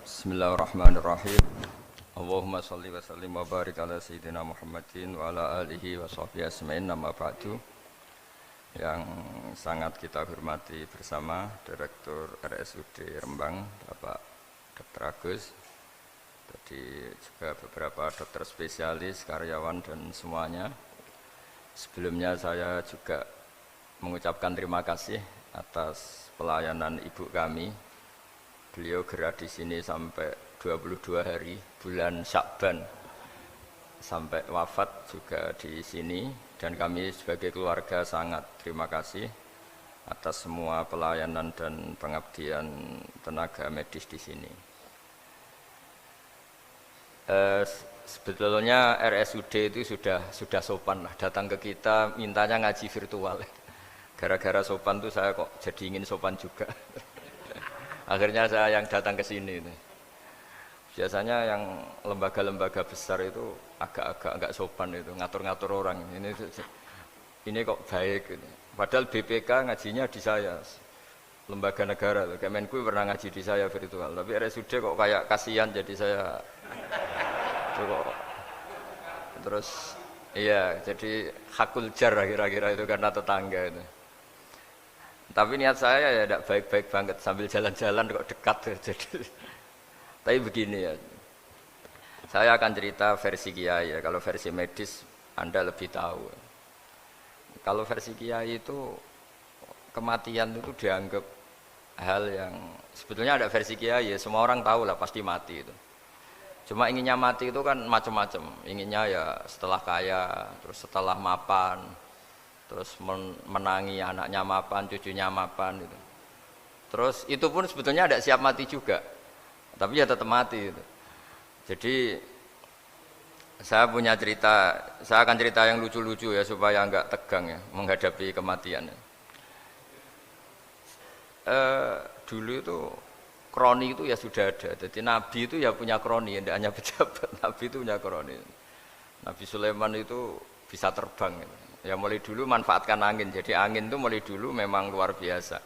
Bismillahirrahmanirrahim. Allahumma salli wa sallim wa barik ala sayyidina Muhammadin wa ala alihi wa sahbihi asma'in nama ba'du. Yang sangat kita hormati bersama Direktur RSUD Rembang, Bapak Dr. Agus. Tadi juga beberapa dokter spesialis, karyawan dan semuanya. Sebelumnya saya juga mengucapkan terima kasih atas pelayanan ibu kami. Beliau gerak di sini sampai 22 hari bulan Syakban sampai wafat juga di sini, dan kami sebagai keluarga sangat terima kasih atas semua pelayanan dan pengabdian tenaga medis di sini. Sebetulnya RSUD itu sudah sopan lah, datang ke kita mintanya ngaji virtual. Gara-gara sopan tuh saya kok jadi ingin sopan juga. Akhirnya saya yang datang ke sini. Biasanya yang lembaga-lembaga besar itu agak sopan itu, ngatur-ngatur orang. Ini kok baik. Padahal BPK ngajinya di saya, lembaga negara. Kemenku pernah ngaji di saya virtual. Tapi RSUD kok kayak kasihan, jadi saya terus iya, jadi hakul jar kira-kira itu karena tetangga itu. Tapi niat saya ya tidak baik-baik banget, sambil jalan-jalan kok dekat. Jadi, tapi begini ya, saya akan cerita versi kiai ya. Kalau versi medis Anda lebih tahu. Kalau versi kiai itu kematian itu dianggap hal yang sebetulnya ada versi kiai ya, semua orang tahu lah pasti mati itu. Cuma inginnya mati itu kan macam-macam. Inginnya ya setelah kaya, terus setelah mapan, terus menangi anaknya mapan, cucunya mapan gitu. Terus itu pun sebetulnya ada siap mati juga, tapi ya tetap mati gitu. Jadi saya punya cerita, saya akan cerita yang lucu-lucu ya supaya enggak tegang ya menghadapi kematian. Dulu itu kroni itu ya sudah ada. Jadi Nabi itu ya punya kroni, tidak hanya pejabat. Nabi itu punya kroni. Nabi Sulaiman itu bisa terbang gitu. Ya mulai dulu manfaatkan angin, jadi angin itu mulai dulu memang luar biasa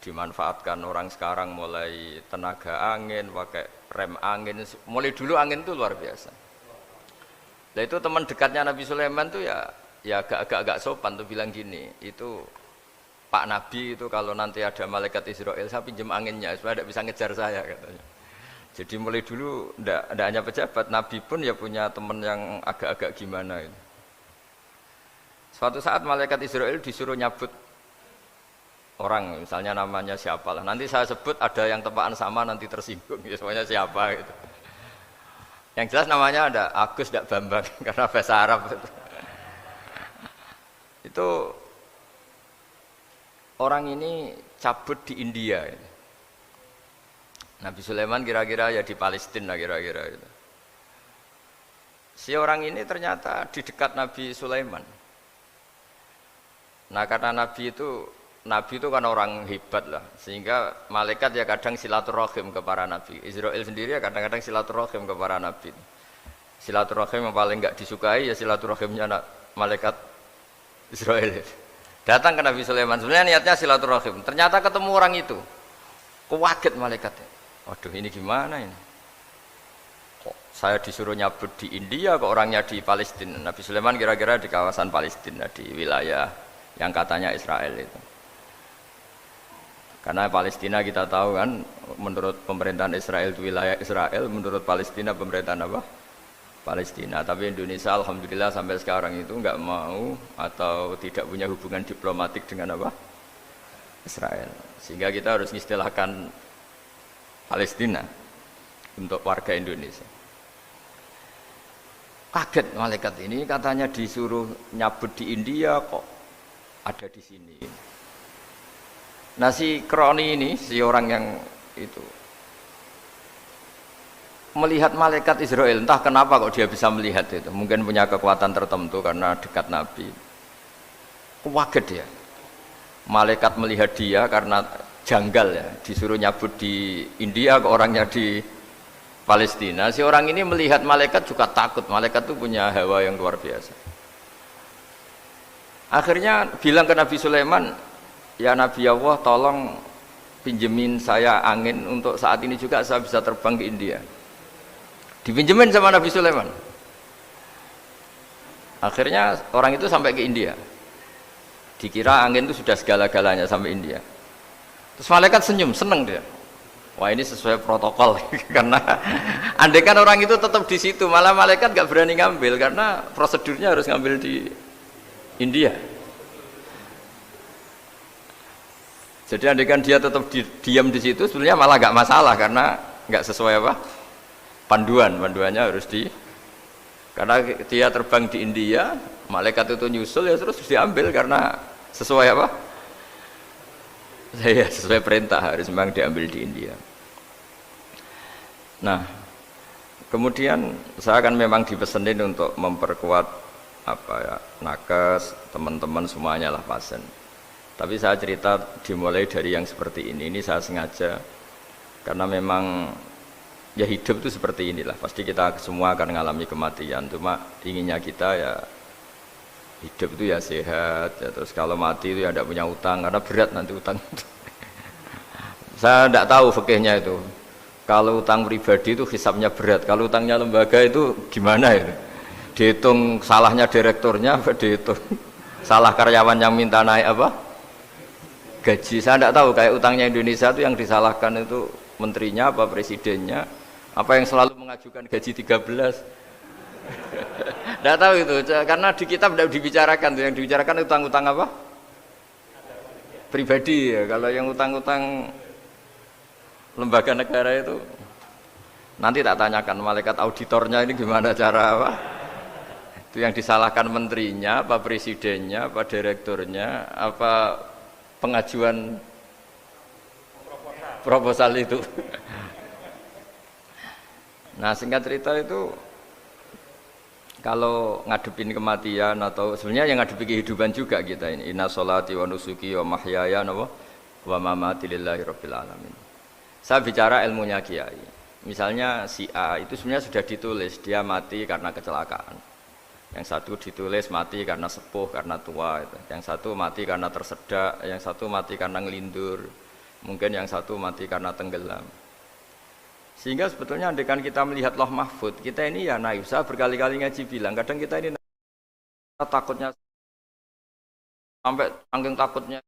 dimanfaatkan orang sekarang, mulai tenaga angin, pakai rem angin, mulai dulu angin itu luar biasa. Nah itu teman dekatnya Nabi Sulaiman tuh ya agak sopan tuh bilang gini, itu Pak Nabi itu kalau nanti ada malaikat Israel saya pinjam anginnya supaya tidak bisa ngejar saya katanya. Jadi mulai dulu tidak hanya pejabat, Nabi pun ya punya teman yang agak-agak gimana itu. Suatu saat malaikat Israel disuruh nyabut orang, misalnya namanya siapalah. Nanti saya sebut ada yang tepaan sama nanti tersinggung, ya semuanya siapa gitu. Yang jelas namanya ada Agus tidak Bambang karena bahasa Arab itu. Itu orang ini cabut di India. Nabi Sulaiman kira-kira ya di Palestina kira-kira itu. Si orang ini ternyata di dekat Nabi Sulaiman. Nah karena Nabi itu kan orang hebat lah, sehingga malaikat ya kadang silaturahim ke para Nabi. Israel sendiri ya kadang-kadang silaturahim ke para Nabi. Silaturahim yang paling enggak disukai ya silaturahimnya malaikat Israel. Datang ke Nabi Sulaiman, sebenarnya niatnya silaturahim. Ternyata ketemu orang itu, kaget malaikatnya. Waduh ini gimana ini? Kok saya disuruh nyabut di India, kok orangnya di Palestina? Nabi Sulaiman kira-kira di kawasan Palestina, di wilayah yang katanya Israel itu. Karena Palestina kita tahu kan, menurut pemerintahan Israel itu wilayah Israel, menurut Palestina pemerintahan apa? Palestina. Tapi Indonesia alhamdulillah sampai sekarang itu enggak mau atau tidak punya hubungan diplomatik dengan apa? Israel. Sehingga kita harus istilahkan Palestina untuk warga Indonesia. Kaget malaikat ini, katanya disuruh nyabut di India kok ada di sini. Nah si kroni ini, si orang yang itu melihat malaikat Israel, entah kenapa kok dia bisa melihat itu, mungkin punya kekuatan tertentu karena dekat Nabi. Kaget dia, malaikat melihat dia karena janggal ya, disuruh nyabut di India kok orangnya di Palestina. Si orang ini melihat malaikat juga takut, malaikat itu punya hawa yang luar biasa. Akhirnya bilang ke Nabi Sulaiman, ya Nabi Allah tolong pinjemin saya angin untuk saat ini juga saya bisa terbang ke India. Dipinjemin sama Nabi Sulaiman. Akhirnya orang itu sampai ke India. Dikira angin itu sudah segala-galanya sampai India. Terus malaikat senyum, seneng dia. Wah ini sesuai protokol karena andai kan orang itu tetap di situ, malah malaikat gak berani ngambil karena prosedurnya harus ngambil di India. Jadi andai kan dia tetap diam di situ, sebenarnya malah gak masalah karena gak sesuai apa panduannya harus karena dia terbang di India, malaikat itu nyusul ya terus diambil karena sesuai apa? Saya sesuai perintah harus memang diambil di India. Nah, kemudian saya akan memang dipesenin untuk memperkuat apa ya nakes teman-teman semuanya lah pasien. Tapi saya cerita dimulai dari yang seperti ini. Ini saya sengaja karena memang ya hidup itu seperti inilah. Pasti kita semua akan mengalami kematian. Cuma inginnya kita ya hidup itu ya sehat. Ya, terus kalau mati itu ya tidak punya utang karena berat nanti utang. Saya tidak tahu fikihnya itu. Kalau utang pribadi itu hisabnya berat. Kalau utangnya lembaga itu gimana itu? Dihitung salahnya direkturnya, dihitung salah karyawan yang minta naik apa? Gaji. Saya tidak tahu kayak utangnya Indonesia itu yang disalahkan itu menterinya apa presidennya? Apa yang selalu mengajukan gaji 13? Tidak tahu itu. Karena di kitab tidak dibicarakan. Yang dibicarakan utang-utang apa? Pribadi ya. Kalau yang utang-utang lembaga negara itu nanti tak tanyakan malaikat auditornya ini gimana cara apa itu yang disalahkan menterinya apa presidennya apa direkturnya apa pengajuan proposal itu. Nah singkat cerita itu kalau ngadepin kematian atau sebenarnya yang ngadepi kehidupan juga kita ini inna sholati wa nusuki wa mahyaya wa mamati lillahi rabbil alamin. Saya bicara ilmunya kiai. Misalnya si A itu sebenarnya sudah ditulis dia mati karena kecelakaan. Yang satu ditulis mati karena sepuh, karena tua. Yang satu mati karena tersedak, yang satu mati karena ngelindur. Mungkin yang satu mati karena tenggelam. Sehingga sebetulnya andaikan kita melihat Lauh Mahfud, kita ini ya naif. Saya berkali-kali ngaji bilang, kadang kita ini takutnya sampai angking takutnya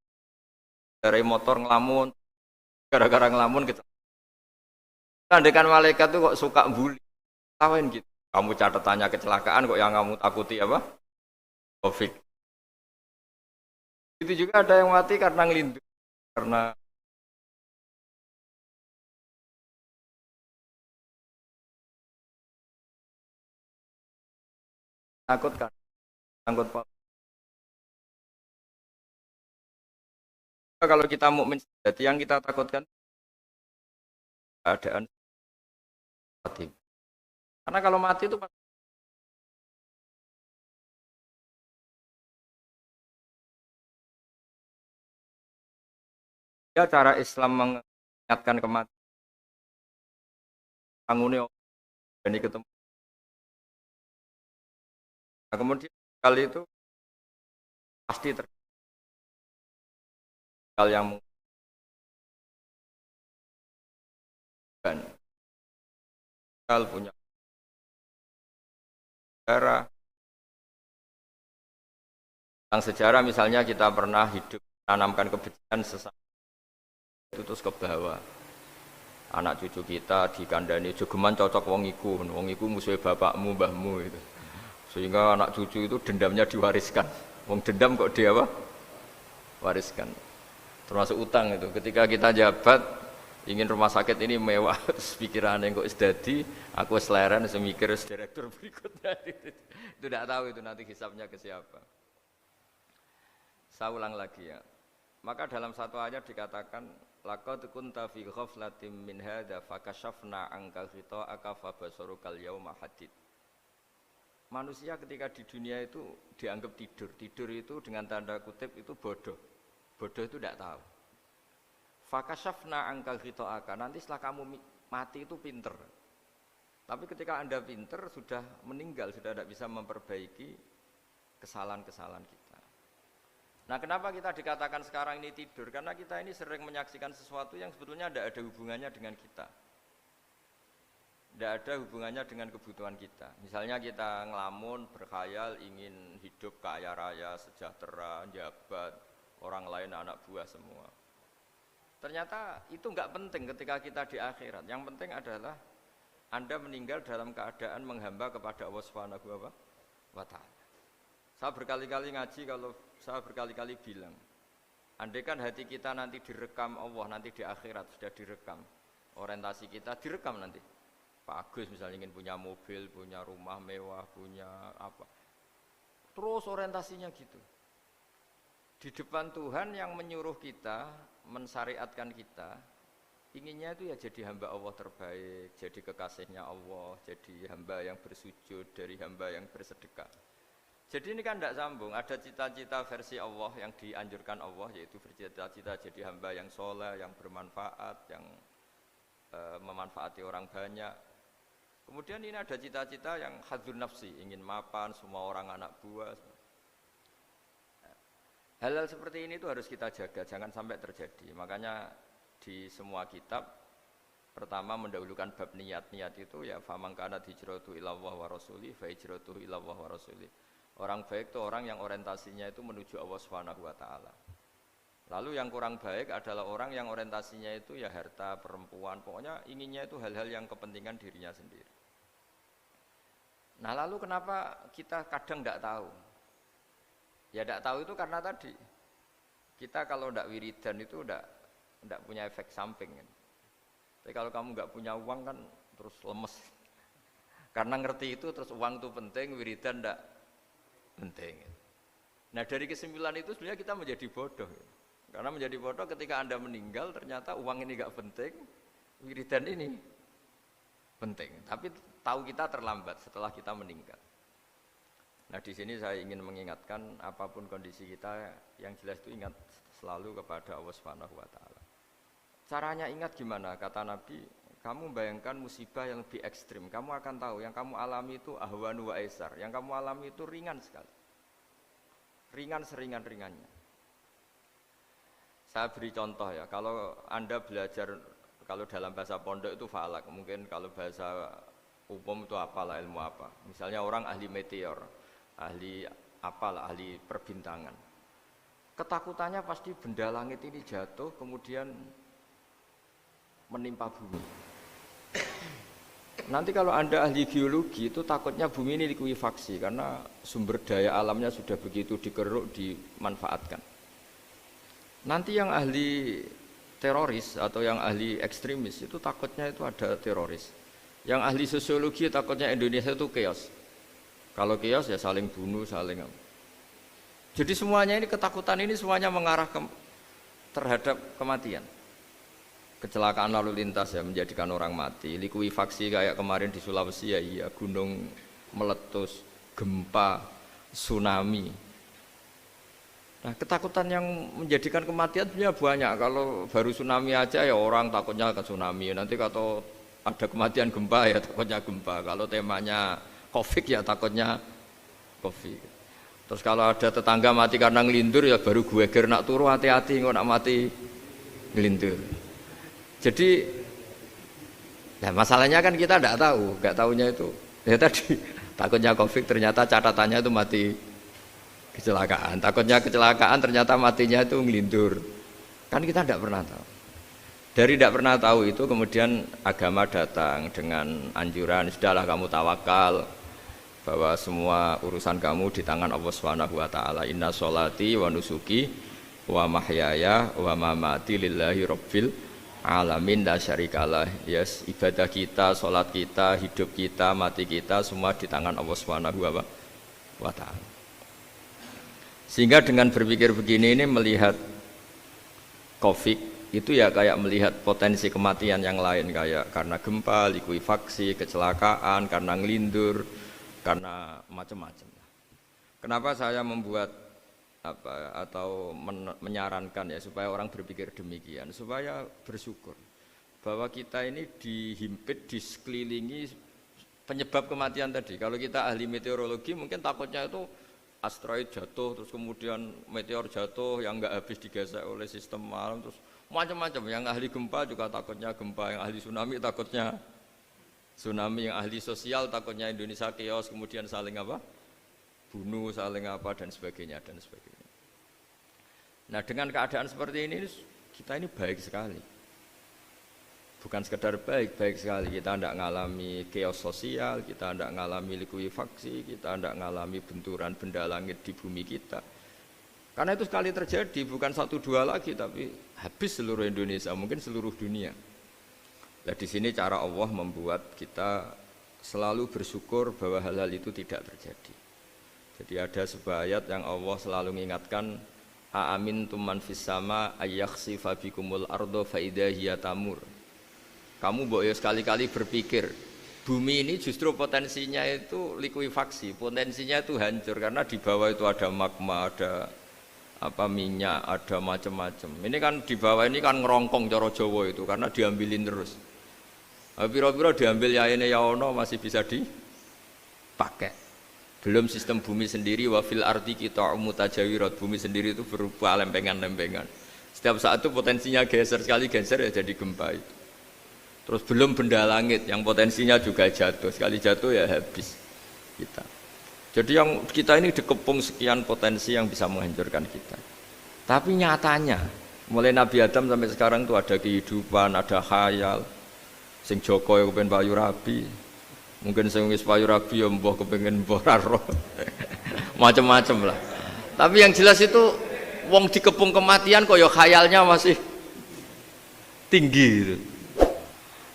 dari motor ngelamun, gara-gara ngelamun kita. Andaikan malaikat itu kok suka bully, tawain gitu. Kamu catatannya kecelakaan kok yang kamu takuti apa? Covid. Itu juga ada yang mati karena ngelindur, karena takut kan, takut Pak. Kalau kita mukmin sejati yang kita takutkan keadaan mati. Karena kalau mati itu ya cara Islam mengingatkan kematian. Bangunnya ini ketemu. Nah, kemudian kali itu pasti terkal yang mungkin punya sejarah. Tentang sejarah misalnya kita pernah hidup menanamkan kebencian sesama itu terus ke bawah. Anak cucu kita dikandani jogeman cocok wong iku musuhnya bapakmu, mbahmu itu. Sehingga anak cucu itu dendamnya diwariskan. Wong dendam kok dia apa? Wariskan. Termasuk utang itu. Ketika kita jabat ingin rumah sakit ini mewah, terus pikirannya kok isdadi, aku seleren semikir direktur berikutnya. Itu tidak tahu itu nanti hisabnya ke siapa. Saya ulang lagi ya. Maka dalam satu ayat dikatakan laqad kunta fi ghaflatin min hadza fakashafna anka ghita'aka fabasarukal yauma hadid. Manusia ketika di dunia itu dianggap tidur. Tidur itu dengan tanda kutip itu bodoh. Bodoh itu tidak tahu. Fakashafna angka ghita'aka. Nanti setelah kamu mati itu pinter. Tapi ketika Anda pinter sudah meninggal, sudah tidak bisa memperbaiki kesalahan-kesalahan kita. Nah, kenapa kita dikatakan sekarang ini tidur? Karena kita ini sering menyaksikan sesuatu yang sebetulnya tidak ada hubungannya dengan kita. Tidak ada hubungannya dengan kebutuhan kita. Misalnya kita ngelamun, berkhayal, ingin hidup kaya raya, sejahtera, jabat, orang lain anak buah semua. Ternyata itu nggak penting ketika kita di akhirat. Yang penting adalah Anda meninggal dalam keadaan menghamba kepada Allah Subhanahu wa Ta'ala. Saya berkali-kali ngaji, kalau saya berkali-kali bilang, andai kan hati kita nanti direkam Allah, nanti di akhirat sudah direkam, orientasi kita direkam nanti. Pak Agus misalnya ingin punya mobil, punya rumah mewah, punya apa, terus orientasinya gitu. Di depan Tuhan yang menyuruh kita, mensyariatkan kita, inginnya itu ya jadi hamba Allah terbaik, jadi kekasihnya Allah, jadi hamba yang bersujud, dari hamba yang bersedekah. Jadi ini kan tidak sambung, ada cita-cita versi Allah yang dianjurkan Allah, yaitu bercita-cita jadi hamba yang soleh, yang bermanfaat, yang memanfaati orang banyak. Kemudian ini ada cita-cita yang hadzun nafsi, ingin mapan, semua orang anak buah. Hal-hal seperti ini itu harus kita jaga, jangan sampai terjadi. Makanya di semua kitab, pertama mendahulukan bab niat. Niat itu ya faman kanat hijratuhu ilallah wa rasulih, fa hijratuhu ilallah wa rasulih. Orang baik itu orang yang orientasinya itu menuju Allah Subhanahu wa Ta'ala. Lalu yang kurang baik adalah orang yang orientasinya itu ya harta, perempuan, pokoknya inginnya itu hal-hal yang kepentingan dirinya sendiri. Nah, lalu kenapa kita kadang tidak tahu? Ya tidak tahu itu karena tadi kita kalau tidak wiridan itu tidak punya efek samping kan. Tapi kalau kamu nggak punya uang kan terus lemes. Karena ngerti itu terus uang itu penting, wiridan tidak penting. Nah, dari kesimpulan itu sebenarnya kita menjadi bodoh. Karena menjadi bodoh ketika Anda meninggal ternyata uang ini nggak penting, wiridan ini penting. Tapi tahu kita terlambat setelah kita meninggal. Nah, di sini saya ingin mengingatkan apapun kondisi kita, yang jelas itu ingat selalu kepada Allah Subhanahu wa Ta'ala. Caranya ingat gimana? Kata Nabi, kamu bayangkan musibah yang lebih ekstrim, kamu akan tahu yang kamu alami itu ahwanu wa aisar, yang kamu alami itu ringan sekali, ringan seringan-ringannya. Saya beri contoh ya, kalau Anda belajar, kalau dalam bahasa pondok itu falak, mungkin kalau bahasa umum itu apalah, ilmu apa, misalnya orang ahli meteor, ahli apalah, ahli perbintangan, ketakutannya pasti benda langit ini jatuh kemudian menimpa bumi. Nanti kalau Anda ahli geologi itu takutnya bumi ini likuifaksi karena sumber daya alamnya sudah begitu dikeruk, dimanfaatkan. Nanti yang ahli teroris atau yang ahli ekstremis itu takutnya itu ada teroris. Yang ahli sosiologi takutnya Indonesia itu chaos. Kalau chaos ya saling bunuh, saling. Jadi semuanya ini ketakutan ini semuanya mengarah terhadap kematian. Kecelakaan lalu lintas ya menjadikan orang mati, likuifaksi kayak kemarin di Sulawesi ya iya, gunung meletus, gempa, tsunami. Nah, ketakutan yang menjadikan kematian sebenarnya banyak. Kalau baru tsunami aja ya orang takutnya ke tsunami. Nanti kalau ada kematian gempa ya takutnya gempa. Kalau temanya Covid ya takutnya Covid. Terus kalau ada tetangga mati karena ngelindur ya baru gue nak turu hati-hati kok nak mati ngelindur. Jadi, nah masalahnya kan kita tidak tahu, nggak tahunya itu. Ya tadi takutnya Covid ternyata catatannya itu mati kecelakaan. Takutnya kecelakaan ternyata matinya itu ngelindur. Kan kita tidak pernah tahu. Dari tidak pernah tahu itu kemudian agama datang dengan anjuran, sudahlah kamu tawakal bahwa semua urusan kamu di tangan Allah Subhanahu wa Ta'ala. Inna sholati wa nusuki wa mahyaya wa mamati lillahi rabbil alamin la syarikalah. Yes, ibadah kita, sholat kita, hidup kita, mati kita semua di tangan Allah Subhanahu wa Ta'ala. Sehingga dengan berpikir begini ini melihat Covid itu ya kayak melihat potensi kematian yang lain, kayak karena gempa, likuifaksi, kecelakaan, karena ngelindur, karena macam-macam. Kenapa saya membuat atau menyarankan ya supaya orang berpikir demikian, supaya bersyukur bahwa kita ini dihimpit, disekelilingi penyebab kematian tadi. Kalau kita ahli meteorologi mungkin takutnya itu asteroid jatuh, terus kemudian meteor jatuh yang nggak habis digesek oleh sistem alam, terus macam-macam. Yang ahli gempa juga takutnya gempa, yang ahli tsunami takutnya tsunami, yang ahli sosial takutnya Indonesia chaos, kemudian saling apa? Bunuh, saling apa dan sebagainya dan sebagainya. Nah, dengan keadaan seperti ini kita ini baik sekali. Bukan sekedar baik sekali. Kita tidak mengalami chaos sosial, kita tidak mengalami likuifaksi, kita tidak mengalami benturan benda langit di bumi kita. Karena itu sekali terjadi, bukan 1-2 lagi, tapi habis seluruh Indonesia, mungkin seluruh dunia. Nah, di sini cara Allah membuat kita selalu bersyukur bahwa hal-hal itu tidak terjadi. Jadi ada sebuah ayat yang Allah selalu mengingatkan, A'amintum man fis sama ayyakhsifa bikumul ardo fa idza hiya tamur. Kamu mbok ya sekali-kali berpikir, bumi ini justru potensinya itu likuifaksi, potensinya itu hancur karena di bawah itu ada magma, ada apa minyak, ada macam-macam. Ini kan di bawah ini kan ngerongkong cara Jawa itu karena diambilin terus. Piro-piro diambil yaene ya ono masih bisa dipakai. Belum sistem bumi sendiri, wafil ardi kita mutajawirat, bumi sendiri itu berupa lempengan-lempengan. Setiap saat itu potensinya geser, sekali geser ya jadi gempa itu. Terus belum benda langit yang potensinya juga jatuh, sekali jatuh ya habis kita. Jadi yang kita ini dikepung sekian potensi yang bisa menghancurkan kita. Tapi nyatanya, mulai Nabi Adam sampai sekarang tuh ada kehidupan, ada khayal. Sing Joko yang kepengen payu rabi, mungkin sing wis payu rabi ya mbah kepengen mbah roh. Macam-macam lah. Tapi yang jelas itu wong dikepung kematian kok ya khayalnya masih tinggi gitu.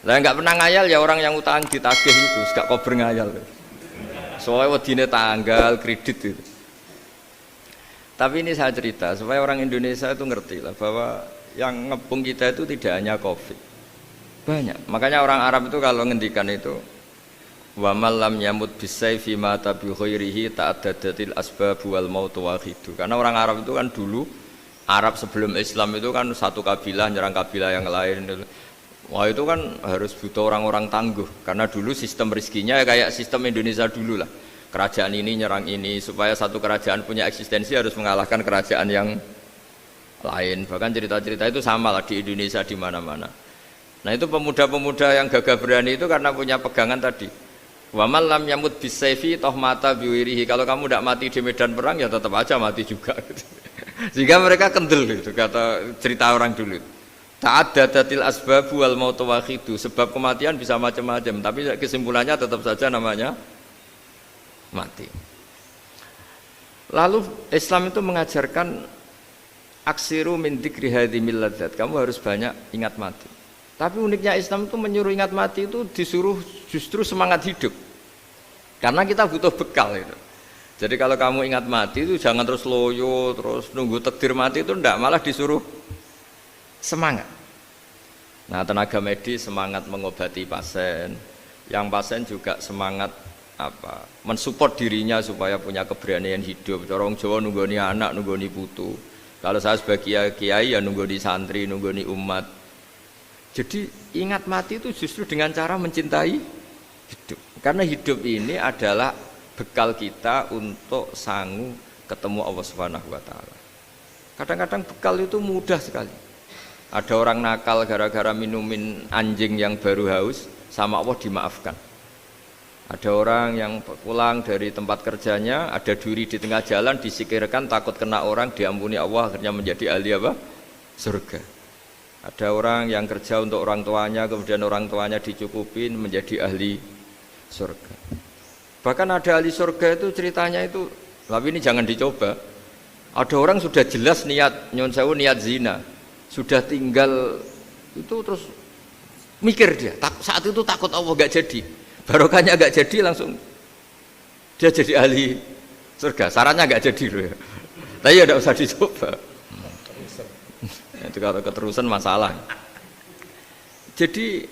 Lah enggak pernah ngayal ya orang yang utang ditagih itu, gak kober ngayal. Soalnya wedine tanggal kredit itu. Tapi ini saya cerita supaya orang Indonesia itu ngerti lah bahwa yang ngepung kita itu tidak hanya Covid. Banyak. Makanya orang Arab itu kalau ngendikan itu wa man lam yamut bisayfi mata bi khairihi ta'addadatil asbab wal maut wahidu. Karena orang Arab itu kan dulu Arab sebelum Islam itu kan satu kabilah nyerang kabilah yang lain. Wah itu kan harus butuh orang-orang tangguh karena dulu sistem rezekinya ya kayak sistem Indonesia dulu lah. Kerajaan ini nyerang ini supaya satu kerajaan punya eksistensi harus mengalahkan kerajaan yang lain. Bahkan cerita-cerita itu sama lah di Indonesia di mana-mana. Nah itu pemuda-pemuda yang gagah berani itu karena punya pegangan tadi. Wa man lam yamut bisayfi toh mata biwirihi. Kalau kamu tidak mati di medan perang ya tetap aja mati juga. Sehingga mereka kendel gitu kata cerita orang dulu. Ta'addadatil asbab wal maut wahidu. Sebab kematian bisa macam-macam, tapi kesimpulannya tetap saja namanya mati. Lalu Islam itu mengajarkan aksiru min dzikri hadhimil ladzat. Kamu harus banyak ingat mati. Tapi uniknya Islam itu menyuruh ingat mati itu disuruh justru semangat hidup. Karena kita butuh bekal itu. Jadi kalau kamu ingat mati itu jangan terus loyo, terus nunggu takdir mati itu enggak, malah disuruh semangat. Nah, tenaga medis semangat mengobati pasien, yang pasien juga semangat apa? Mensupport dirinya supaya punya keberanian hidup. Corong Jawa nunggoni anak, nunggoni putu. Kalau saya sebagai kiai ya nunggoni santri, nunggoni umat. Jadi ingat mati itu justru dengan cara mencintai hidup. Karena hidup ini adalah bekal kita untuk sanggup ketemu Allah Subhanahu wa taala. Kadang-kadang bekal itu mudah sekali. Ada orang nakal gara-gara minumin anjing yang baru haus, sama Allah dimaafkan. Ada orang yang pulang dari tempat kerjanya, ada duri di tengah jalan, disikirkan takut kena orang, diampuni Allah, akhirnya menjadi ahli apa? Surga. Ada orang yang kerja untuk orang tuanya, kemudian orang tuanya dicukupin menjadi ahli surga. Bahkan ada ahli surga itu ceritanya itu, tapi ini jangan dicoba. Ada orang sudah jelas niat, nyon sewu niat zina. Sudah tinggal itu terus mikir dia saat itu takut Allah gak jadi, barokahnya gak jadi, langsung dia jadi ahli surga. Sarannya gak jadi loh ya, tapi ya tidak usah dicoba. Itu kalau keterusan masalah. Jadi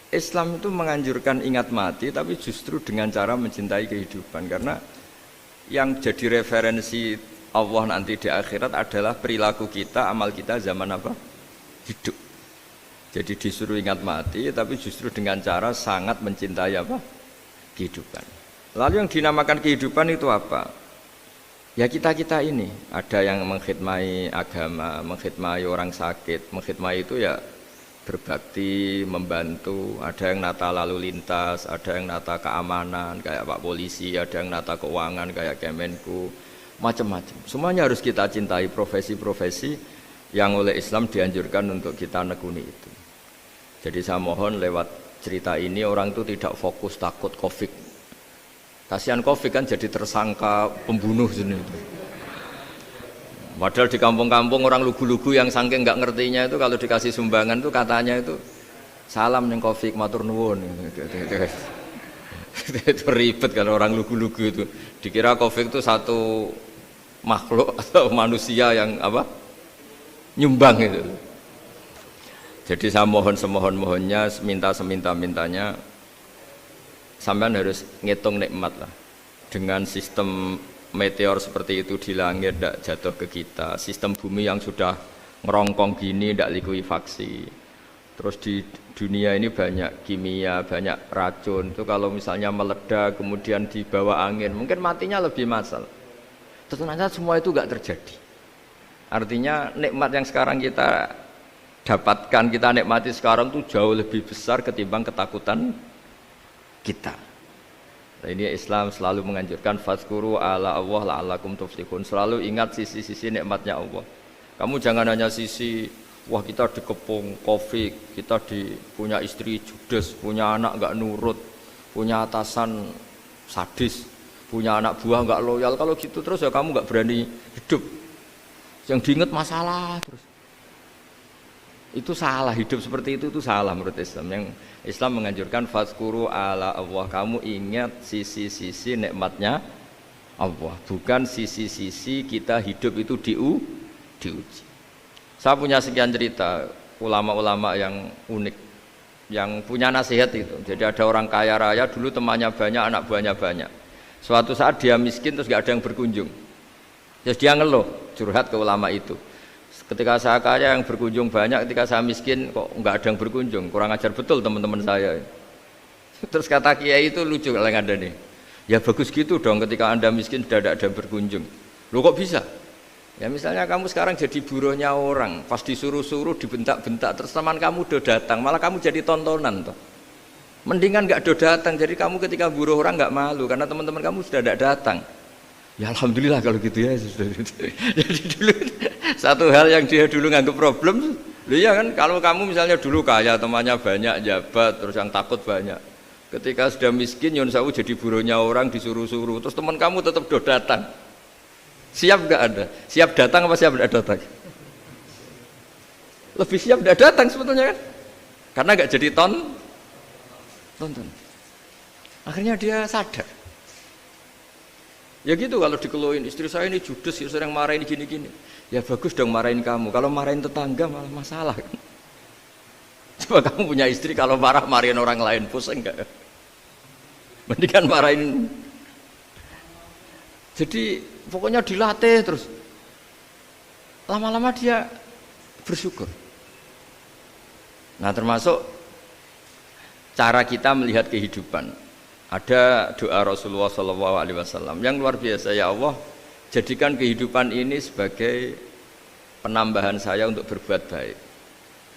Islam itu menganjurkan ingat mati, tapi justru dengan cara mencintai kehidupan. Karena yang jadi referensi Allah nanti di akhirat adalah perilaku kita, amal kita zaman apa? Hidup. Jadi disuruh ingat mati, tapi justru dengan cara sangat mencintai apa? Kehidupan. Lalu yang dinamakan kehidupan itu apa? Ya kita ini ada yang mengkhidmati agama, mengkhidmati orang sakit, mengkhidmati itu ya berbakti, membantu. Ada yang nata lalu lintas, ada yang nata keamanan kayak Pak Polisi, ada yang nata keuangan kayak Kemenku, macam-macam. Semuanya harus kita cintai, profesi-profesi yang oleh Islam dianjurkan untuk kita nekuni itu. Jadi saya mohon lewat cerita ini orang itu tidak fokus takut Covid. Kasihan Covid kan jadi tersangka pembunuh sini itu. Padahal di kampung-kampung orang lugu-lugu yang saking nggak ngertinya itu kalau dikasih sumbangan tuh katanya itu salam ning Covid matur nuwun. Itu ribet kalau orang lugu-lugu itu. Dikira Covid itu satu makhluk atau manusia yang apa? Nyumbang itu. Jadi saya mohon semohon-mohonnya, minta seminta-mintanya sampean harus ngitung nikmat lah. Dengan sistem meteor seperti itu di langit tidak jatuh ke kita, sistem bumi yang sudah ngerongkong gini tidak likuifaksi, terus di dunia ini banyak kimia, banyak racun itu kalau misalnya meledak kemudian dibawa angin mungkin matinya lebih massal. Ternyata semua itu tidak terjadi. Artinya nikmat yang sekarang kita dapatkan, kita nikmati sekarang itu jauh lebih besar ketimbang ketakutan kita. Nah, ini Islam selalu menganjurkan fazkuru ala Allah la'allakum tuflihun. Selalu ingat sisi-sisi nikmatnya Allah. Kamu jangan hanya sisi wah kita dikepung Covid, kita punya istri judes, punya anak enggak nurut, punya atasan sadis, punya anak buah enggak loyal. Kalau gitu terus ya kamu enggak berani hidup. Yang diingat masalah terus. Itu salah, hidup seperti itu salah menurut Islam. Yang Islam menganjurkan fazkuru ala Allah, kamu ingat sisi-sisi nikmatnya Allah, bukan sisi-sisi kita hidup itu diuji. Saya punya sekian cerita ulama-ulama yang unik yang punya nasihat itu. Jadi ada orang kaya raya dulu temannya banyak, anak buahnya banyak. Suatu saat dia miskin terus gak ada yang berkunjung. Terus dia ngeluh, curhat ke ulama itu. Ketika saya kaya yang berkunjung banyak, ketika saya miskin kok nggak ada yang berkunjung, kurang ajar betul teman-teman saya. Terus kata kiai itu lucu kalau ada nih, ya bagus gitu dong ketika anda miskin sudah ada yang berkunjung. Loh kok bisa? Ya misalnya kamu sekarang jadi buruhnya orang, pas disuruh-suruh dibentak-bentak, terus teman kamu udah datang, malah kamu jadi tontonan toh. Mendingan nggak udah datang, jadi kamu ketika buruh orang nggak malu karena teman-teman kamu sudah tidak datang. Ya alhamdulillah kalau gitu ya. Jadi dulu satu hal yang dia dulu nganggap problem, iya kan kalau kamu misalnya dulu kaya temannya banyak jabat terus yang takut banyak. Ketika sudah miskin Yun Sawu jadi buruhnya orang disuruh-suruh terus teman kamu tetap do datang. Siap nggak ada? Siap datang apa siap tidak datang? Lebih siap tidak datang sebetulnya kan? Karena nggak jadi tonton. Akhirnya dia sadar. Ya gitu kalau dikeluhin istri saya ini judes sering marahin gini-gini. Ya bagus dong marahin kamu. Kalau marahin tetangga malah masalah kan. Coba kamu punya istri kalau marahin orang lain pusing enggak? Mendingan marahin. Jadi pokoknya dilatih terus. Lama-lama dia bersyukur. Nah termasuk cara kita melihat kehidupan. Ada doa Rasulullah SAW yang luar biasa, ya Allah jadikan kehidupan ini sebagai penambahan saya untuk berbuat baik.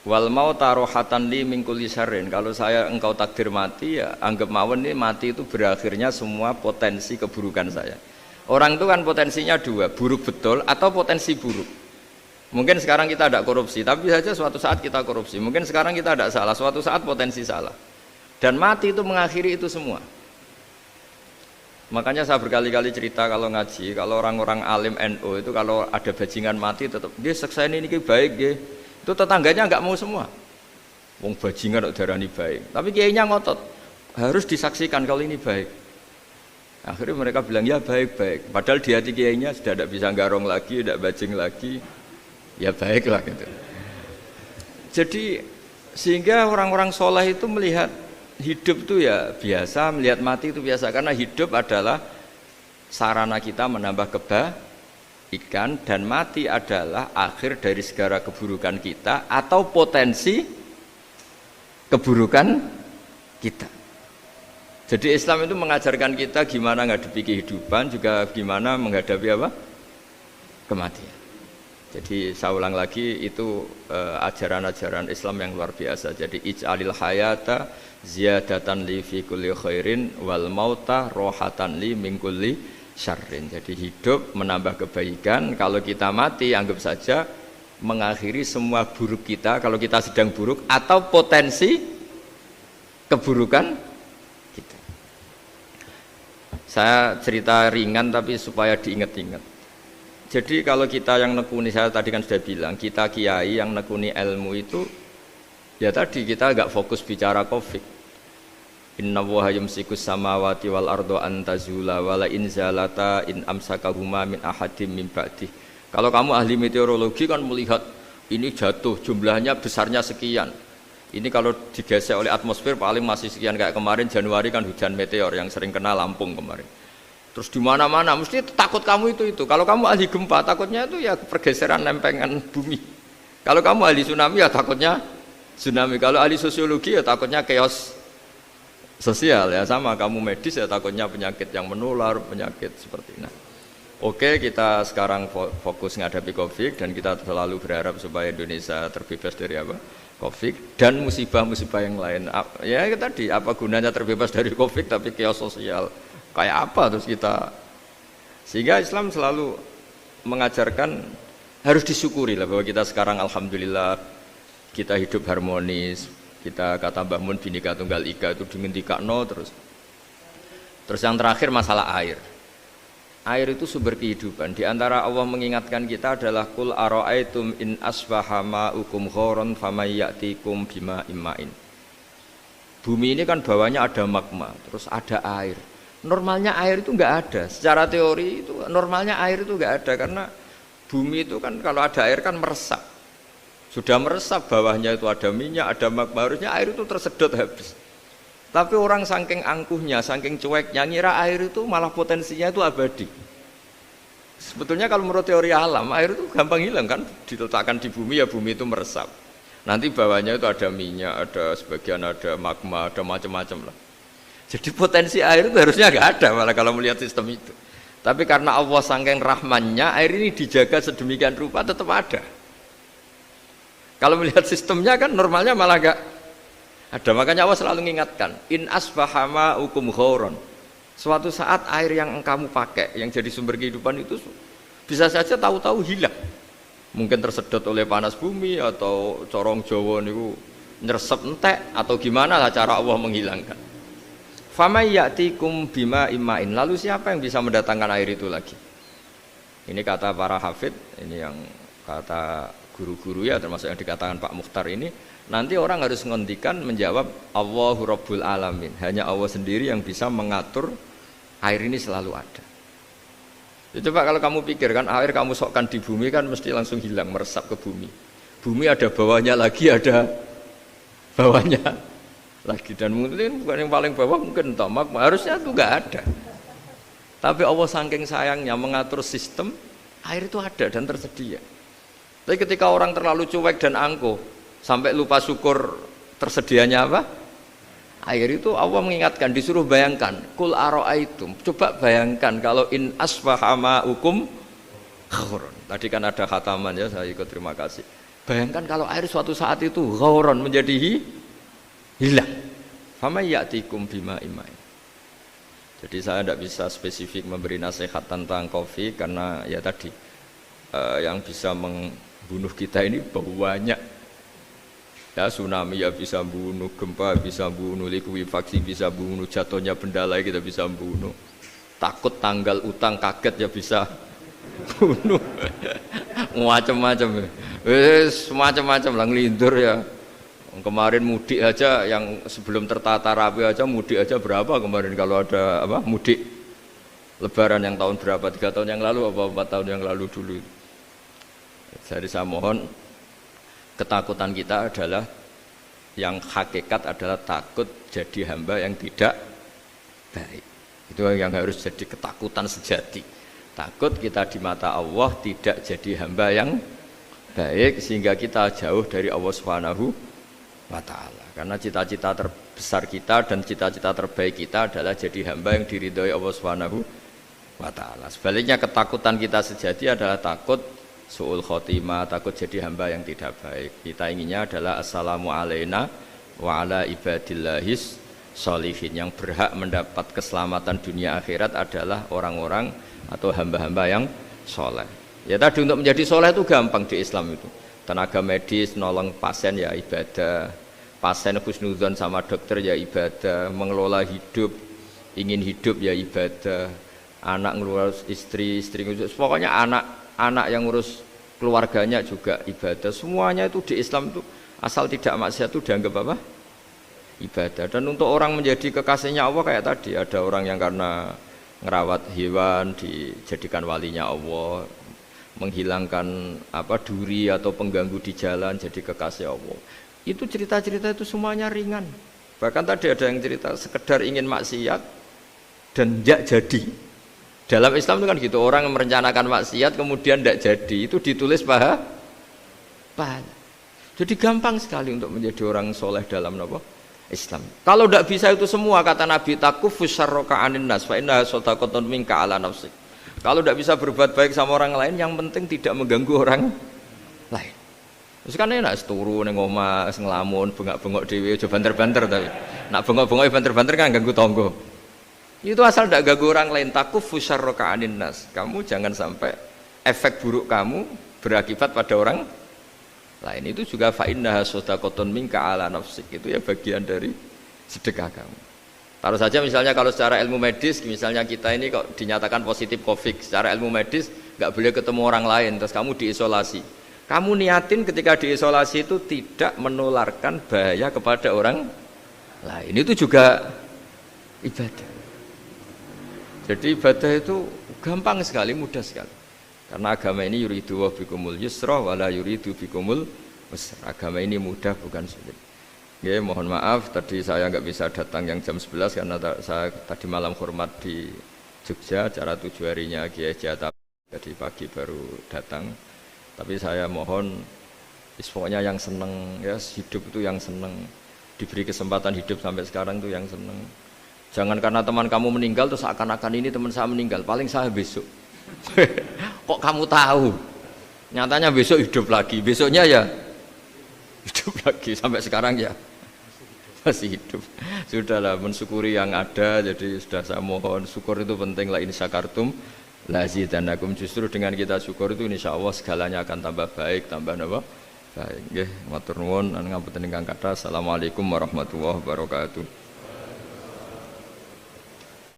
Wal mau tarohatan li min kulli syarrin, kalau saya engkau takdir mati ya anggap mawon ini mati itu berakhirnya semua potensi keburukan saya. Orang itu kan potensinya dua, buruk betul atau potensi buruk. Mungkin sekarang kita tidak korupsi, tapi saja suatu saat kita korupsi. Mungkin sekarang kita tidak salah, suatu saat potensi salah. Dan mati itu mengakhiri itu semua. Makanya saya berkali-kali cerita kalau ngaji, kalau orang-orang alim NU itu kalau ada bajingan mati tetap dia sekseni ini baik dia. Itu tetangganya enggak mau semua. Wong bajingan kok darani baik. Tapi kiainya ngotot, harus disaksikan kalau ini baik. Akhirnya mereka bilang ya baik-baik. Padahal di hati kiainya sudah tidak bisa garong lagi, tidak bajing lagi. Ya baiklah gitu. Jadi sehingga orang-orang soleh itu melihat hidup itu ya biasa, melihat mati itu biasa, karena hidup adalah sarana kita menambah kebaikan dan mati adalah akhir dari segala keburukan kita atau potensi keburukan kita. Jadi Islam itu mengajarkan kita gimana menghadapi kehidupan, juga gimana menghadapi apa? kematian. Jadi saya ulang lagi itu ajaran-ajaran Islam yang luar biasa. Jadi ij'alil hayata ziyadatan li fi kulli khairin wal mauta rohatan li min kulli syarrin. Jadi hidup menambah kebaikan, kalau kita mati anggap saja mengakhiri semua buruk kita kalau kita sedang buruk atau potensi keburukan kita. Saya cerita ringan tapi supaya diingat-ingat. Jadi kalau kita yang nekuni, saya tadi kan sudah bilang, kita kiai yang nekuni ilmu itu, ya tadi kita agak fokus bicara Covid. Inna Allaha yumsikus samawati wal ardo antazula wala in zalata in amsakahuma min ahadim min ba'dih. Kalau kamu ahli meteorologi kan melihat ini jatuh, jumlahnya besarnya sekian. Ini kalau digesek oleh atmosfer paling masih sekian, kayak kemarin Januari kan hujan meteor yang sering kena Lampung kemarin. Terus di mana-mana mesti takut kamu itu. Kalau kamu ahli gempa takutnya itu ya pergeseran lempengan bumi. Kalau kamu ahli tsunami ya takutnya tsunami. Kalau ahli sosiologi ya takutnya chaos sosial ya, sama kamu medis ya takutnya penyakit yang menular, penyakit seperti ini. Oke, kita sekarang fokus menghadapi Covid dan kita selalu berharap supaya Indonesia terbebas dari apa? Covid dan musibah-musibah yang lain. Ya tadi apa gunanya terbebas dari Covid tapi chaos sosial? Kayak apa terus kita, sehingga Islam selalu mengajarkan harus disyukuri lah bahwa kita sekarang alhamdulillah kita hidup harmonis, kita kata Mbah Mun Bhinneka Tunggal Ika itu dingendikakno terus yang terakhir masalah air itu sumber kehidupan. Di antara Allah mengingatkan kita adalah kul ara'aitum in asbaha ma'ukum ghoron famay ya'tikum bima imma'in. Bumi ini kan bawahnya ada magma terus ada air. Normalnya air itu enggak ada. Secara teori itu normalnya air itu enggak ada karena bumi itu kan kalau ada air kan meresap. Sudah meresap bawahnya itu ada minyak, ada magma, harusnya air itu tersedot habis. Tapi orang saking angkuhnya, saking cueknya ngira air itu malah potensinya itu abadi. Sebetulnya kalau menurut teori alam air itu gampang hilang kan, diletakkan di bumi ya bumi itu meresap. Nanti bawahnya itu ada minyak, ada sebagian ada magma, ada macam-macam lah. Jadi potensi air itu harusnya nggak ada malah kalau melihat sistem itu. Tapi karena Allah saking rahmannya, air ini dijaga sedemikian rupa tetap ada. Kalau melihat sistemnya kan normalnya malah nggak ada. Makanya Allah selalu mengingatkan, in asbaha ma'ukum ghoron. Suatu saat air yang kamu pakai, yang jadi sumber kehidupan itu bisa saja tahu-tahu hilang. Mungkin tersedot oleh panas bumi atau corong Jawa niku nyeresep entek atau gimana lah cara Allah menghilangkan. Famay ya'tikum bima imma'in. Lalu siapa yang bisa mendatangkan air itu lagi? Ini kata para hafid, ini yang kata guru-guru ya, termasuk yang dikatakan Pak Mukhtar ini. Nanti orang harus ngendikan menjawab Allahu Rabbul Alamin. Hanya Allah sendiri yang bisa mengatur air ini selalu ada. Ya, coba kalau kamu pikir kan air kamu sokkan di bumi kan mesti langsung hilang, meresap ke bumi. Bumi ada bawahnya lagi, ada bawahnya lagi, dan mungkin bukan yang paling bawah mungkin tomak, harusnya itu nggak ada. Tapi Allah saking sayangnya mengatur sistem air itu ada dan tersedia. Tapi ketika orang terlalu cuek dan angkuh sampai lupa syukur tersedianya apa? Air itu Allah mengingatkan, disuruh bayangkan, kul ara'aitum, coba bayangkan kalau in asbaha ma'ukum ghoron. Tadi kan ada khataman ya, saya ikut terima kasih. Bayangkan kalau air suatu saat itu ghoron menjadi hilang. Fama ya'tikum bima imma'in. Jadi saya tidak bisa spesifik memberi nasihat tentang Covid karena ya tadi yang bisa membunuh kita ini banyak. Ya tsunami ya bisa bunuh, gempa bisa bunuh, likuifaksi bisa bunuh, jatuhnya benda lain kita bisa bunuh. Takut tanggal utang kaget ya bisa bunuh. Macam-macam. Macam-macam lah ngelindur ya. Kemarin mudik aja yang sebelum tertata rapi aja mudik aja berapa kemarin kalau ada apa mudik lebaran yang tahun berapa 3 tahun yang lalu apa 4 tahun yang lalu dulu. Jadi saya mohon ketakutan kita adalah yang hakikat adalah takut jadi hamba yang tidak baik. Itu yang harus jadi ketakutan sejati. Takut kita di mata Allah tidak jadi hamba yang baik sehingga kita jauh dari Allah Subhanahu wa ta'ala. Karena cita-cita terbesar kita dan cita-cita terbaik kita adalah jadi hamba yang diridhoi Allah Subhanahu wa ta'ala. Sebaliknya ketakutan kita sejati adalah takut su'ul khotimah, takut jadi hamba yang tidak baik. Kita inginnya adalah assalamu alaina wa ala ibadillahis sholihin. Yang berhak mendapat keselamatan dunia akhirat adalah orang-orang atau hamba-hamba yang soleh. Ya tadi untuk menjadi soleh itu gampang di Islam itu. Tenaga medis nolong pasien ya ibadah, pasien husnudzon sama dokter ya ibadah, mengelola hidup, ingin hidup ya ibadah, anak ngurus istri, istri ngurus, pokoknya anak yang ngurus keluarganya juga ibadah. Semuanya itu di Islam itu asal tidak maksiat itu dianggap apa? Ibadah. Dan untuk orang menjadi kekasihnya Allah kayak tadi, ada orang yang karena ngerawat hewan dijadikan walinya Allah, menghilangkan duri atau pengganggu di jalan jadi kekasih Allah. Itu cerita-cerita itu semuanya ringan. Bahkan tadi ada yang cerita sekedar ingin maksiat dan tidak jadi. Dalam Islam itu kan gitu, orang yang merencanakan maksiat kemudian tidak jadi, itu ditulis pahala. Jadi gampang sekali untuk menjadi orang soleh dalam Islam. Kalau tidak bisa itu semua, kata Nabi, takufus syarroka anin nas fa innaha shadaqatun minka ala nafsik. Kalau tidak bisa berbuat baik sama orang lain, yang penting tidak mengganggu orang lain. Terus kan enak turu ning omah ngelamun bengak-bengok dhewe aja banter-banter, tapi nak bengok-bengok banter-banter kan ganggu tangga. Itu asal tidak ganggu orang lain. Takufus syarroka anin nas. Kamu jangan sampai efek buruk kamu berakibat pada orang lain. Itu juga fa innaha shadaqatun minka ala nafsik. Itu ya bagian dari sedekah kamu. Taruh saja misalnya kalau secara ilmu medis, misalnya kita ini kok dinyatakan positif COVID, secara ilmu medis nggak boleh ketemu orang lain, terus kamu diisolasi. Kamu niatin ketika diisolasi itu tidak menularkan bahaya kepada orang lain. Itu juga ibadah. Jadi ibadah itu gampang sekali, mudah sekali. Karena agama ini yuridu wa bikumul yusra wala yuridu bikumul usra. Agama ini mudah bukan sulit. Ya, mohon maaf tadi saya nggak bisa datang yang jam 11 karena saya tadi malam hormat di Jogja, acara 7 harinya Kiai Jata. Jadi pagi baru datang. Tapi saya mohon pokoknya yang seneng ya, hidup itu yang seneng, diberi kesempatan hidup sampai sekarang itu yang seneng. Jangan karena teman kamu meninggal terus akan-akan ini teman saya meninggal, paling saya besok. Kok kamu tahu? Nyatanya besok hidup lagi, besoknya ya hidup lagi, sampai sekarang ya masih hidup. Sudahlah, mensyukuri yang ada. Jadi sudah saya mohon, syukur itu penting. La in syakartum lazidanakum. Justru dengan kita syukur itu insya Allah segalanya akan tambah baik, tambah baik. Nggih, matur nuwun, ngapunten ingkang kathah. Assalamualaikum warahmatullahi wabarakatuh.